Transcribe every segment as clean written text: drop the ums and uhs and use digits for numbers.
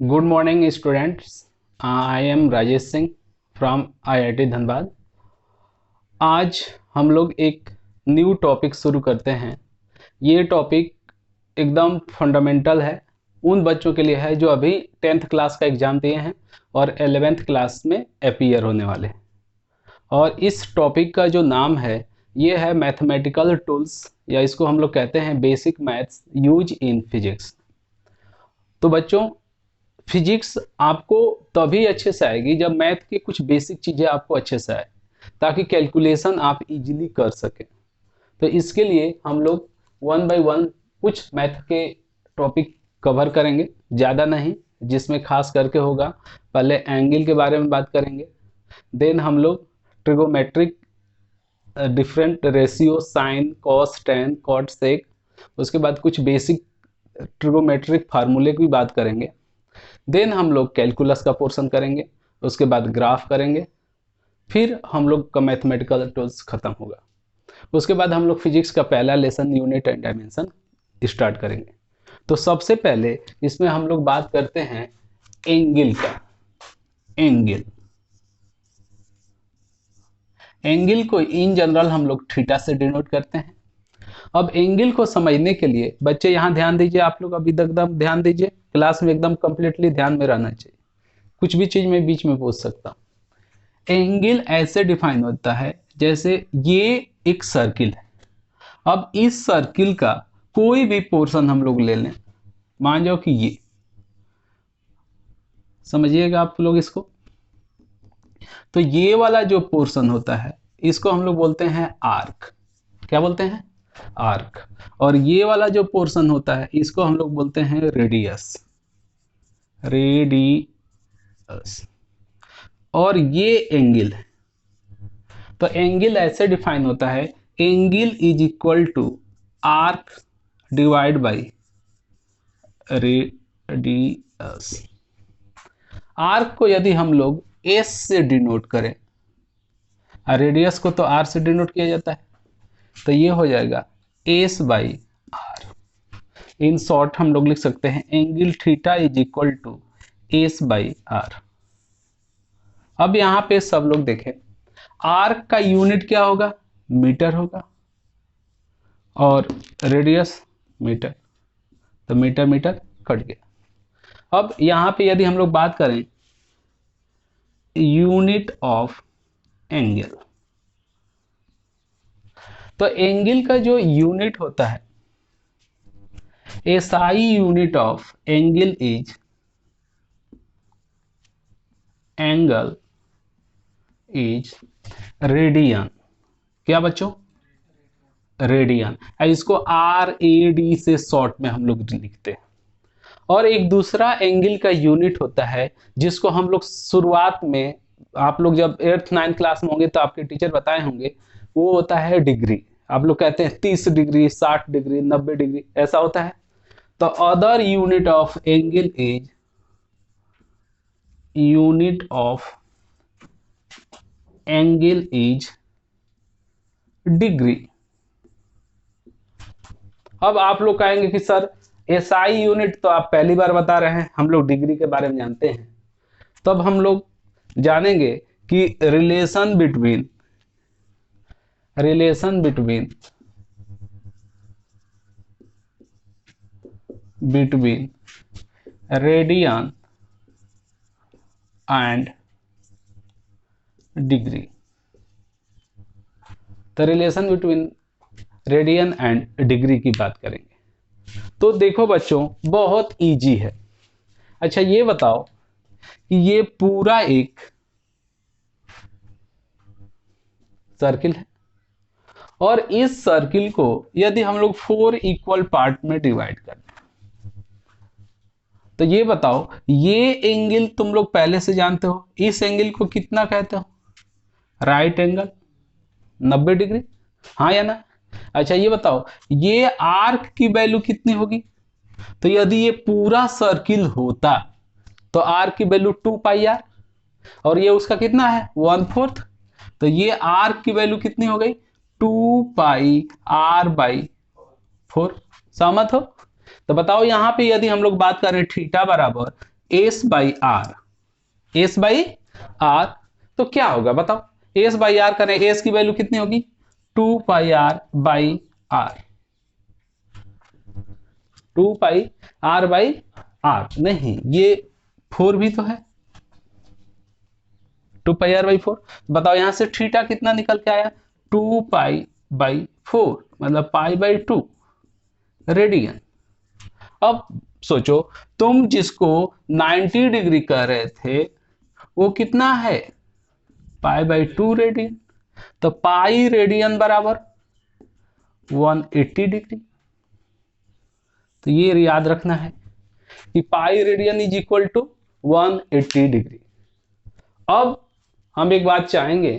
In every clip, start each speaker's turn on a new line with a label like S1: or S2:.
S1: Good morning students. I am Rajesh Singh from IIT Dhanbad. आज हम लोग एक न्यू टॉपिक शुरू करते हैं। ये टॉपिक एकदम फंडामेंटल है, उन बच्चों के लिए है जो अभी 10th क्लास का एग्ज़ाम दिए हैं और 11th क्लास में अपीयर होने वाले हैं। और इस टॉपिक का जो नाम है ये है मैथमेटिकल टूल्स, या इसको हम लोग कहते हैं basic maths use in physics. तो बच्चों, फिजिक्स आपको तभी अच्छे से आएगी जब मैथ की कुछ बेसिक चीज़ें आपको अच्छे से आए, ताकि कैलकुलेशन आप इजीली कर सकें। तो इसके लिए हम लोग वन बाय वन कुछ मैथ के टॉपिक कवर करेंगे, ज़्यादा नहीं, जिसमें खास करके होगा पहले एंगल के बारे में बात करेंगे। देन हम लोग trigonometric different ratio, sine, cos, tan, cot, sec, उसके बाद कुछ बेसिक ट्रिगोमेट्रिक फार्मूले की बात करेंगे। देन हम लोग कैलकुलस का पोर्शन करेंगे, उसके बाद ग्राफ करेंगे, फिर हम लोग का मैथमेटिकल टूल्स खत्म होगा। उसके बाद हम लोग फिजिक्स का पहला lesson unit and dimension start करेंगे। तो सबसे पहले इसमें हम लोग बात करते हैं एंगल का। एंगल एंगल को इन जनरल हम लोग थीटा से डिनोट करते हैं। अब एंगल को समझने के लिए बच्चे यहाँ ध्यान दीजिए, आप लोग अभी एकदम ध्यान दीजिए, क्लास में एकदम कंप्लीटली ध्यान में रहना चाहिए, कुछ भी चीज मैं बीच में पूछ सकता हूँ। एंगल ऐसे डिफाइन होता है जैसे ये एक सर्किल है। अब इस सर्किल का कोई भी पोर्शन हम लोग ले लें, मान जाओ कि ये, समझिएगा आप लोग इसको। तो ये वाला जो पोर्शन होता है इसको हम लोग बोलते हैं आर्क। क्या बोलते हैं? आर्क। और ये वाला जो पोर्शन होता है इसको हम लोग बोलते हैं रेडियस। रेडियस। और ये एंगल है। तो एंगल ऐसे डिफाइन होता है, angle is equal to arc divide by radius. Arc को यदि हम लोग एस से डिनोट करें, रेडियस को तो आर से डिनोट किया जाता है, तो ये हो जाएगा S by R. In short हम लोग लिख सकते हैं angle theta is equal to S by R. अब यहां पे सब लोग देखें, आर्क का यूनिट क्या होगा? मीटर होगा, और रेडियस मीटर, तो मीटर मीटर कट गया। अब यहां पे यदि हम लोग बात करें यूनिट ऑफ एंगल, तो एंगल का जो यूनिट होता है, SI unit of angle is angle is radian. क्या बच्चों? रेडियन। इसको आर ए डी से शॉर्ट में हम लोग लिखते हैं। और एक दूसरा एंगल का यूनिट होता है जिसको हम लोग शुरुआत में, आप लोग जब 8th 9th क्लास में होंगे तो आपके टीचर बताए होंगे, वो होता है डिग्री। आप लोग कहते हैं 30 डिग्री, 60 डिग्री, 90 डिग्री, ऐसा होता है। तो other unit of angle is unit of angle is degree. अब आप लोग कहेंगे कि सर एसआई यूनिट तो आप पहली बार बता रहे हैं, हम लोग डिग्री के बारे में जानते हैं। तब हम लोग जानेंगे कि relation between radian and degree. तो relation between radian and degree की बात करेंगे। तो देखो बच्चों, बहुत इजी है। अच्छा ये बताओ कि ये पूरा एक सर्किल है, और इस सर्किल को यदि हम लोग 4 इक्वल पार्ट में डिवाइड कर दें, तो ये बताओ, ये एंगल तुम लोग पहले से जानते हो, इस एंगल को कितना कहते हो? राइट एंगल, 90 डिग्री, हाँ या ना? अच्छा ये बताओ, ये आर्क की वैल्यू कितनी होगी? तो यदि ये पूरा सर्किल होता तो आर्क की वैल्यू 2 पाई आर, और ये उसका कितना है? 1/4। तो ये आर्क की वैल्यू कितनी हो गई? 2 पाई आर बाई 4। सहमत हो? तो बताओ, यहां पे यदि हम लोग बात करें थीटा बराबर S by R, S by R, तो क्या होगा बताओ, एस बाई आर करें, एस की वैल्यू कितनी होगी 2 pi R by R, 2 pi R by R, नहीं ये 4 भी तो है, 2 पाई आर बाई 4, बताओ यहां से थीटा कितना निकल के आया 2 पाई बाई 4, मतलब पाई बाई 2 रेडियन। अब सोचो तुम जिसको 90 डिग्री कह रहे थे वो कितना है पाई बाई 2 रेडियन, तो पाई रेडियन बराबर 180 डिग्री। तो ये याद रखना है कि pi radian is equal to 180 degree. अब हम एक बात चाहेंगे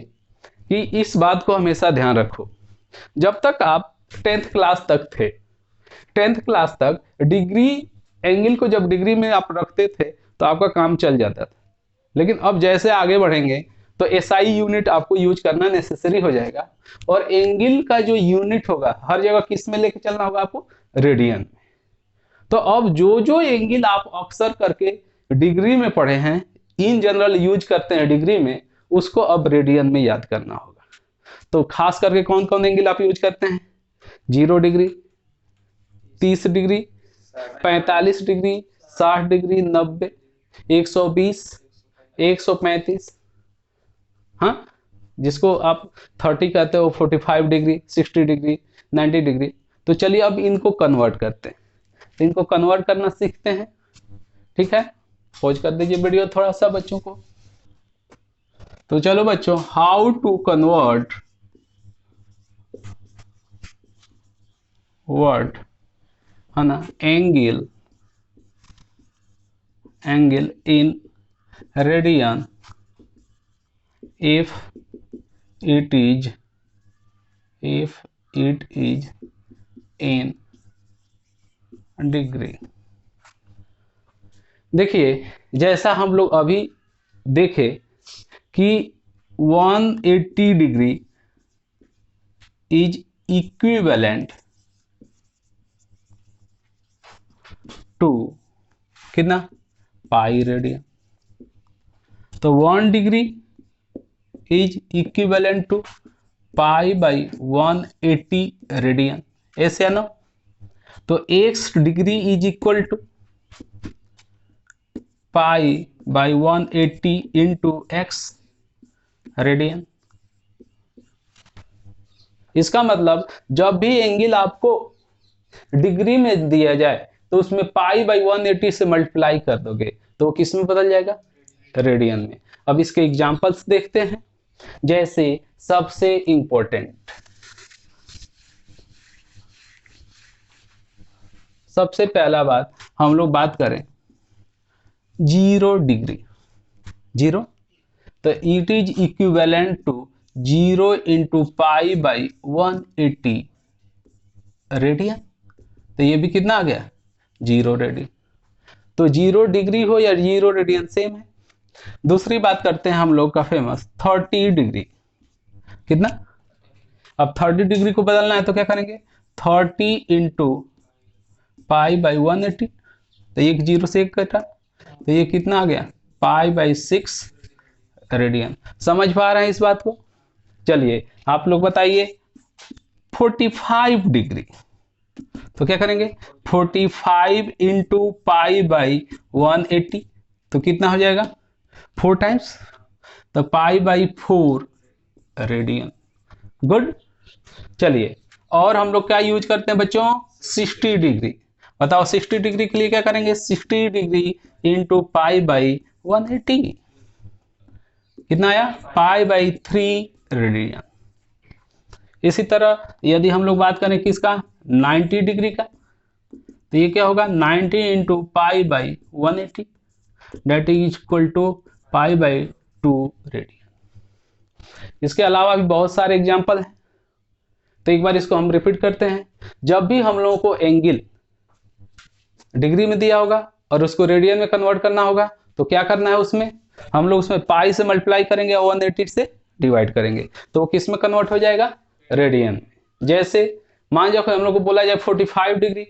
S1: कि इस बात को हमेशा ध्यान रखो, जब तक आप 10th क्लास तक थे, 10th क्लास तक डिग्री एंगल को जब डिग्री में आप रखते थे तो आपका काम चल जाता था, लेकिन अब जैसे आगे बढ़ेंगे तो एसआई यूनिट आपको यूज करना नेसेसरी हो जाएगा, और एंगल का जो यूनिट होगा हर जगह किस में लेके चलना होगा आपको, रेडियन में। तो अब जो जो एंगल आप अक्सर करके डिग्री में पढ़े हैं, इन जनरल यूज करते हैं डिग्री में, उसको अब रेडियन में याद करना होगा। तो खास करके कौन कौन एंगल आप यूज करते हैं, 0 डिग्री, 30 डिग्री, 45 डिग्री, 60 डिग्री, 90, 120, 135, हाँ जिसको आप 30 कहते हो, 45 डिग्री, 60 डिग्री, 90 डिग्री। तो चलिए अब इनको कन्वर्ट करते हैं, तो इनको कन्वर्ट करना सीखते हैं, ठीक है। पॉज कर दीजिए वीडियो थोड़ा सा बच्चों को। तो चलो बच्चों, हाउ टू कन्वर्ट वर्ड है ना angle in radian if it is in degree. देखिए जैसा हम लोग अभी देखे कि 180 डिग्री इज इक्विवेलेंट टू कितना पाई रेडियन, तो 1 degree is equivalent to pi by 180 radian, ऐसे है ना। तो x degree is equal to pi by 180 into X radian. इसका मतलब जब भी एंगल आपको डिग्री में दिया जाए तो उसमें पाई बाई 180 से मल्टीप्लाई कर दोगे तो वो किस में बदल जाएगा, रेडियन में। अब इसके एग्जांपल्स देखते हैं, जैसे सबसे इंपॉर्टेंट, सबसे पहला बात हम लोग बात करें 0 डिग्री, 0, तो it is equivalent to 0 into pi by 180 radian, तो ये भी कितना आ गया 0 रेडियन। तो 0 डिग्री हो या 0 रेडियन सेम है। दूसरी बात करते हैं हम लोग का फेमस 30 डिग्री, कितना, अब 30 डिग्री को बदलना है तो क्या करेंगे 30 इंटू पाई बाई 180, तो एक 0 से एक कटा, तो ये कितना आ गया पाई बाई 6 रेडियन। समझ पा रहे हैं इस बात को। चलिए आप लोग बताइए 45 डिग्री, तो क्या करेंगे 45 इंटू पाई बाई 180, तो कितना हो जाएगा 4 टाइम्स, तो पाई बाई 4 रेडियन। गुड। चलिए और हम लोग क्या यूज करते हैं बच्चों 60 डिग्री, बताओ 60 डिग्री के लिए क्या करेंगे 60 डिग्री इंटू पाई बाई 180, कितना आया पाई बाई 3 रेडियन। इसी तरह यदि हम लोग बात करें किसका 90 डिग्री का, तो ये क्या होगा 90 into pi by 180, that is equal to pi by 2 radian. इसके अलावा भी बहुत सारे एग्जाम्पल हैं, तो एक बार इसको हम रिपीट करते हैं। जब भी हम लोगों को एंगल डिग्री में दिया होगा और उसको रेडियन में कन्वर्ट करना होगा तो क्या करना है, उसमें हम लोग उसमें पाई से मल्टीप्लाई करेंगे और 180 से डिवाइड करेंगे, तो वो किस में कन्वर्ट हो जाएगा रेडियन। जैसे मान जाओ हम लोग को बोला जाए 45 डिग्री,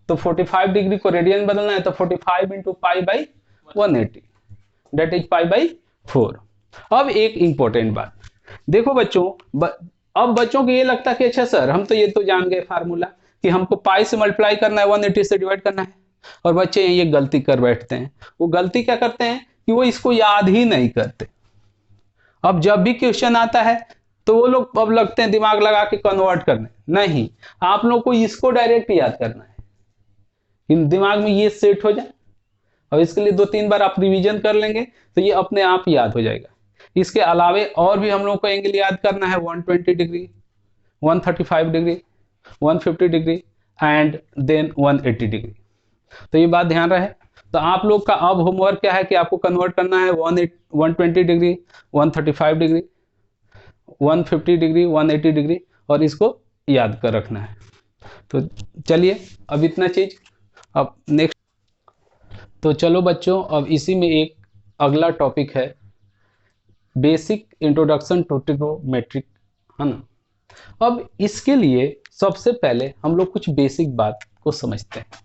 S1: तो 45 डिग्री को रेडियन बदलना है तो 45 into pi by 180, that is pi by 4। अब एक इंपॉर्टेंट बात देखो बच्चों, अब बच्चों को ये लगता है कि अच्छा सर हम तो ये तो जान गए फार्मूला कि हमको पाई से मल्टीप्लाई करना है, 180 से डिवाइड करना है। और बच्चे ये गलती कर बैठते हैं। वो गलती क्या करते हैं कि वो इसको याद ही नहीं करते। अब जब भी क्वेश्चन आता है तो वो लोग अब लगते हैं दिमाग लगा के कन्वर्ट करने। नहीं, आप लोग को इसको डायरेक्ट याद करना है कि दिमाग में ये सेट हो जाए। और इसके लिए 2-3 बार आप रिवीजन कर लेंगे तो ये अपने आप याद हो जाएगा। इसके अलावे और भी हम लोग को एंगल याद करना है, 120 degree, 135 degree, 150 degree and then 180 degree. तो ये बात ध्यान रहे। तो आप लोग का अब होमवर्क क्या है कि आपको कन्वर्ट करना है 120 डिग्री, 135 डिग्री, 150 डिग्री, 180 डिग्री और इसको याद कर रखना है। तो चलिए अब इतना चीज। अब नेक्स्ट, तो चलो बच्चों अब इसी में एक अगला टॉपिक है बेसिक इंट्रोडक्शन टू ट्रिग्नोमेट्रिक, है ना। अब इसके लिए सबसे पहले हम लोग कुछ बेसिक बात को समझते हैं।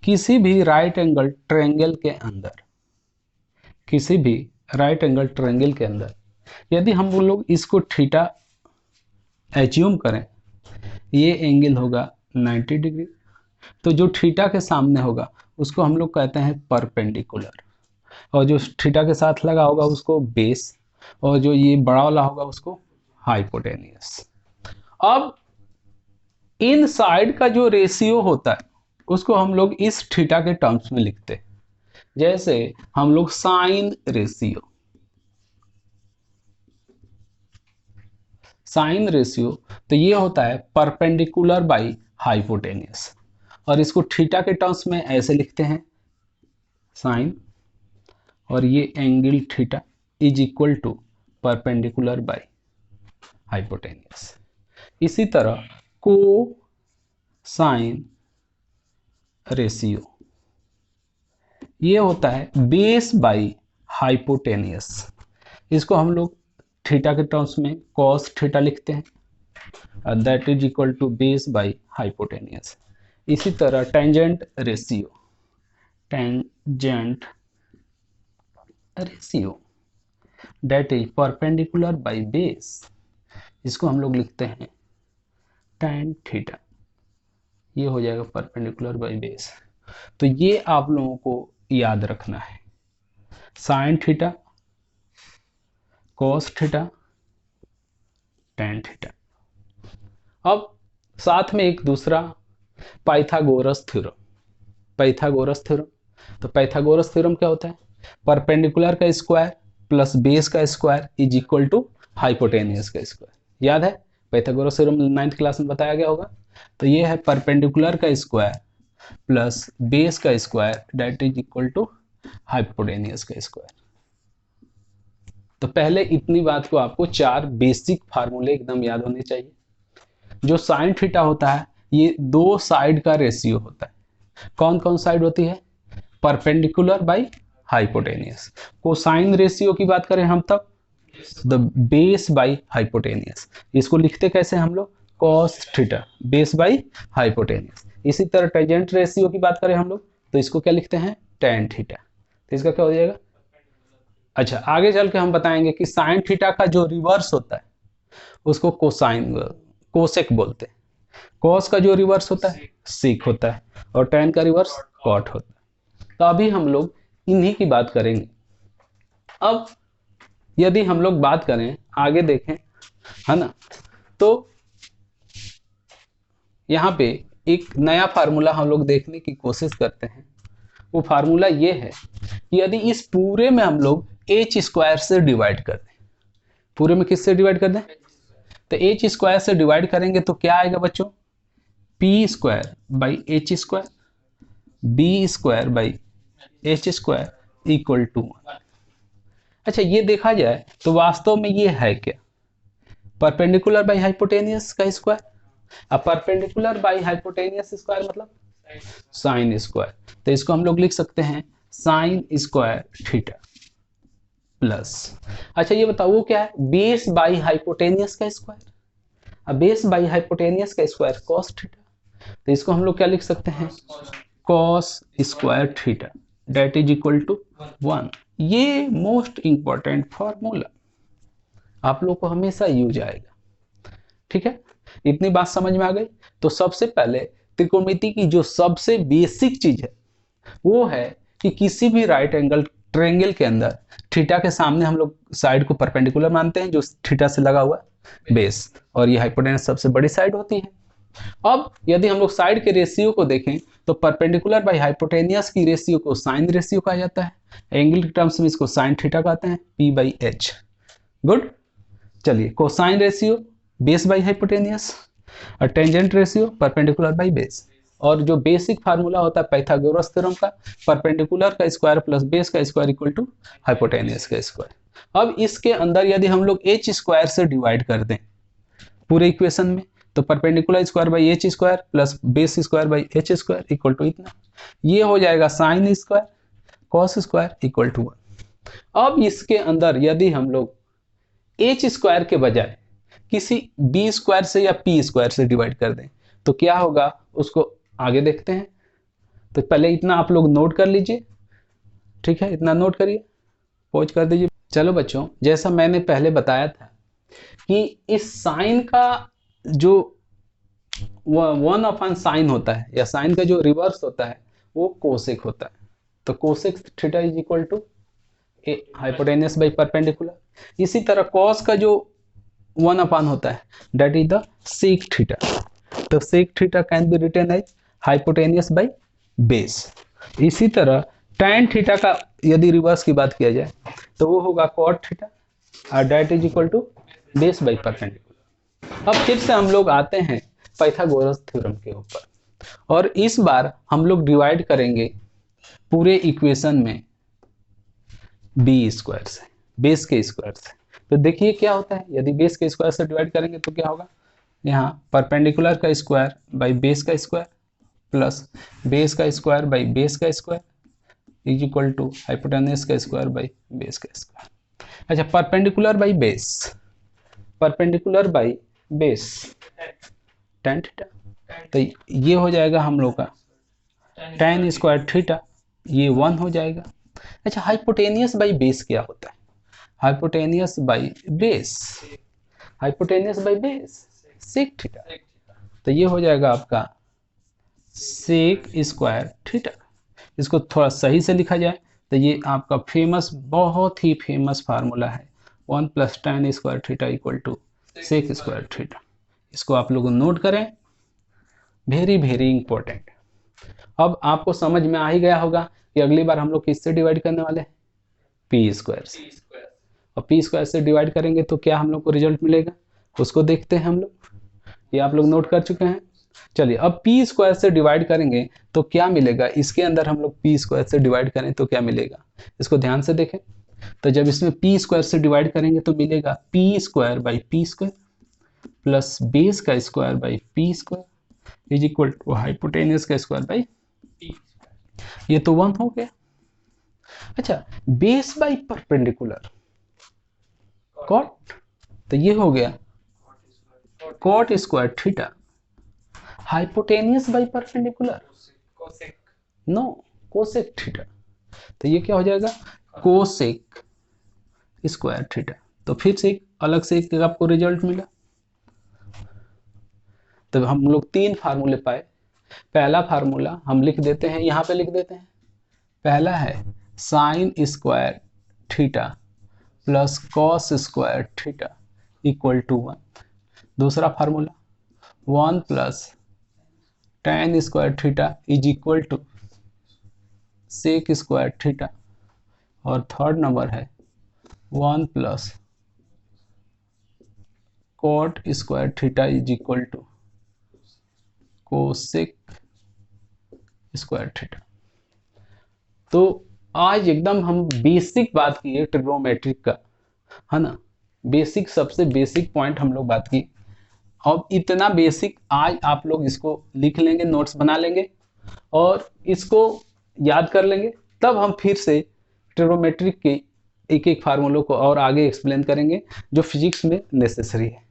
S1: किसी भी राइट एंगल ट्रायंगल के अंदर, किसी भी राइट एंगल ट्रायंगल के अंदर यदि हम लोग इसको थीटा एज्यूम करें, ये एंगल होगा 90 डिग्री। तो जो थीटा के सामने होगा उसको हम लोग कहते हैं परपेंडिकुलर, और जो थीटा के साथ लगा होगा उसको बेस, और जो ये बड़ा वाला होगा उसको हाइपोटेनियस। अब इन साइड का जो रेशियो होता है उसको हम लोग इस थीटा के टर्म्स में लिखते हैं। जैसे हम लोग साइन रेशियो, साइन रेशियो तो ये होता है परपेंडिकुलर बाई हाइपोटेनियस, और इसको थीटा के टर्म्स में ऐसे लिखते हैं साइन, और ये angle theta is equal to perpendicular by hypotenuse. इसी तरह को साइन रेशियो ये होता है बेस बाई हाइपोटेनियस, इसको हम लोग थीटा के टर्म्स में कॉस थीटा लिखते हैं, that is equal to base by hypotenuse. इसी तरह tangent ratio, tangent ratio that is perpendicular by base, इसको हम लोग लिखते हैं tan थीटा, ये हो जाएगा परपेंडिकुलर बाई बेस। तो ये आप लोगों को याद रखना है, sine theta, cos theta, tan theta. अब साथ में एक दूसरा पाइथागोरस थ्योरम, पाइथागोरस थ्योरम। तो पाइथागोरस थ्योरम क्या होता है, परपेंडिकुलर का स्क्वायर प्लस बेस का square is equal to hypotenuse का स्क्वायर। याद है पाइथागोरस थ्योरम 9th क्लास में बताया गया होगा। तो ये है परपेंडिकुलर का स्क्वायर प्लस बेस का square that is equal to hypotenuse का स्क्वायर। तो पहले इतनी बात को आपको 4 बेसिक फार्मूले एकदम याद होने चाहिए। जो साइन थीटा होता है ये 2 साइड का रेशियो होता है। कौन कौन साइड होती है, perpendicular by hypotenuse. Cosine ratio की बात करें हम तब द बेस बाई हाइपोटेनियस, इसको लिखते कैसे हम लोग cos theta base by hypotenuse. इसी तरह टेंजेंट रेशियो की बात करें हम लोग तो इसको क्या लिखते हैं tan थीटा। तो इसका क्या हो जाएगा, अच्छा आगे चल के हम बताएंगे कि साइन थीटा का जो रिवर्स होता है उसको कोसाइन कोसेक बोलते हैं, कॉस का जो रिवर्स होता है सीक होता है, और tan का रिवर्स कॉट होता है। तो अभी हम लोग इन्हीं की बात करेंगे। अब यदि हम लोग बात करें आगे देखें, है ना, तो यहाँ पे एक नया फार्मूला हम लोग देखने की कोशिश करते हैं। वो फार्मूला ये है कि यदि इस पूरे में हम लोग एच स्क्वायर से डिवाइड कर दें, पूरे में किससे डिवाइड कर दें, तो एच स्क्वायर से डिवाइड करेंगे तो क्या आएगा बच्चों, P square by H square B square by H square equal to 1। अच्छा ये देखा जाए तो वास्तव में ये है क्या, परपेंडिकुलर बाई हाइपोटेनियस का स्क्वायर। अब परपेंडिकुलर बाई हाइपोटेनियस स्क्वायर मतलब साइन स्क्वायर, तो इसको हम लोग लिख सकते हैं साइन स्क्वायर थीटा प्लस, अच्छा ये बताओ वो क्या है, बेस बाई हाइपोटेनियस का स्क्वायर। अब बेस बाई हाइपोटेनियस का स्क्वायर कॉस थीटा, तो इसको हम लोग क्या लिख सकते हैं cos square theta that is equal to 1। ये मोस्ट इंपॉर्टेंट फॉर्मूला आप लोग को हमेशा यूज आएगा। ठीक है, इतनी बात समझ में आ गई। तो सबसे पहले त्रिकोणमिति की जो सबसे बेसिक चीज है वो है कि किसी भी राइट एंगल ट्रायंगल के अंदर थीटा के सामने हम लोग साइड को परपेंडिकुलर मानते हैं जो थीटा से लगा हुआ बेस, और ये हाइपोटेनस सबसे बड़ी साइड होती है। अब यदि हम लोग साइड के रेशियो को देखें तो परपेंडिकुलर बाई हाइपोटेनियस की रेशियो को साइन रेशियो कहा जाता है। एंगल के टर्म्स में इसको साइन थीटा कहते हैं, P बाई H। गुड। चलिए, cosine ratio base by hypotenuse, और tangent ratio perpendicular by base. और जो बेसिक फार्मूला होता है पाइथागोरस थ्योरम का, परपेंडिकुलर का स्क्वायर प्लस बेस का स्क्वायर इक्वल टू हाइपोटेनियस का स्क्वायर। अब इसके अंदर यदि हम लोग h स्क्वायर से डिवाइड कर दें पूरे इक्वेशन में, तो perpendicular square by h square plus base square by h square equal to इतना, ये हो जाएगा sine square cos square equal to 1। अब इसके अंदर यदि हम लोग h स्क्वायर के बजाय किसी b स्क्वायर से या p स्क्वायर से डिवाइड कर दें तो क्या होगा, उसको आगे देखते हैं। तो पहले इतना आप लोग नोट कर लीजिए। ठीक है, इतना नोट करिए, पॉज कर दीजिए। चलो बच्चों, जैसा मैंने पहले बताया था कि इस साइन का जो 1 साइन होता है या साइन का जो रिवर्स होता है वो कोसेक होता है। तो cosec theta is equal to hypotenuse by perpendicular. इसी तरह कॉस का जो 1 होता है that is the sec theta. तो sec theta can be written as hypotenuse by base. इसी तरह tan थीटा का यदि रिवर्स की बात किया जाए तो वो होगा cot थीटा, और that is equal to base by perpendicular. अब फिर से हम लोग आते हैं पाइथागोरस थ्योरम के ऊपर, और इस बार हम लोग डिवाइड करेंगे पूरे इक्वेशन में बी स्क्वायर से, बेस के स्क्वायर से। तो देखिए क्या होता है, यदि बेस के स्क्वायर से डिवाइड करेंगे तो क्या होगा, यहाँ परपेंडिकुलर का स्क्वायर बाई बेस का स्क्वायर प्लस बेस का स्क्वायर बाई बेस का square is equal to hypotenuse का स्क्वायर बाई बेस का स्क्वायर। अच्छा, perpendicular by base, perpendicular by base tan theta, तो ये हो जाएगा हम लोग का tan स्क्वायर थीटा, ये 1 हो जाएगा। अच्छा, हाइपोटेनियस बाई बेस क्या होता है, hypotenuse by base, hypotenuse by base sec theta, तो ये हो जाएगा आपका सेक स्क्वायर थीटा। इसको थोड़ा सही से लिखा जाए तो ये आपका फेमस, बहुत ही फेमस फार्मूला है 1 plus tan square theta equal to sec square theta. इसको आप लोग नोट करें, वेरी वेरी इंपॉर्टेंट। अब आपको समझ में आ ही गया होगा कि अगली बार हम लोग किससे डिवाइड करने वाले हैं, पी स्क्वायर से। और पी स्क्वायर से डिवाइड करेंगे तो क्या हम लोग को रिजल्ट मिलेगा, उसको देखते हैं हम लोग। ये आप लोग नोट कर चुके हैं। चलिए, अब पी स्क्वायर से डिवाइड करेंगे तो क्या मिलेगा, इसके अंदर हम लोग पी स्क्वायर से डिवाइड करें तो क्या मिलेगा, इसको ध्यान से देखें। तो जब इसमें पी स्क्वायर से डिवाइड करेंगे तो मिलेगा P square by P square plus base का square by P square is equal to hypotenuse का स्क्वायर बाई, ये तो 1 हो गया। अच्छा, बेस बाई परपेंडिकुलर कॉट, तो ये हो गया cot square theta. Hypotenuse by perpendicular no, cosec theta, तो ये क्या हो जाएगा कोसेक स्क्वायर थीटा। तो फिर से अलग से एक आपको रिजल्ट मिला। तो हम लोग 3 फार्मूले पाए। पहला फार्मूला हम लिख देते हैं, यहाँ पे लिख देते हैं। पहला है sine square theta plus cos square theta equal to 1। दूसरा formula 1 plus tan square theta is equal to sec square theta. और थर्ड नंबर है 1 plus cot square theta is equal to cosec square theta. तो आज एकदम हम basic बात किए trigonometric का, है ना, बेसिक, सबसे बेसिक पॉइंट हम लोग बात की। अब इतना बेसिक आज आप लोग इसको लिख लेंगे, नोट्स बना लेंगे और इसको याद कर लेंगे, तब हम फिर से ट्रिग्नोमेट्रिक के एक एक फार्मूलों को और आगे एक्सप्लेन करेंगे जो फिजिक्स में नेसेसरी है।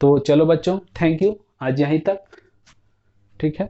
S1: तो चलो बच्चों, थैंक यू, आज यहीं तक, ठीक है।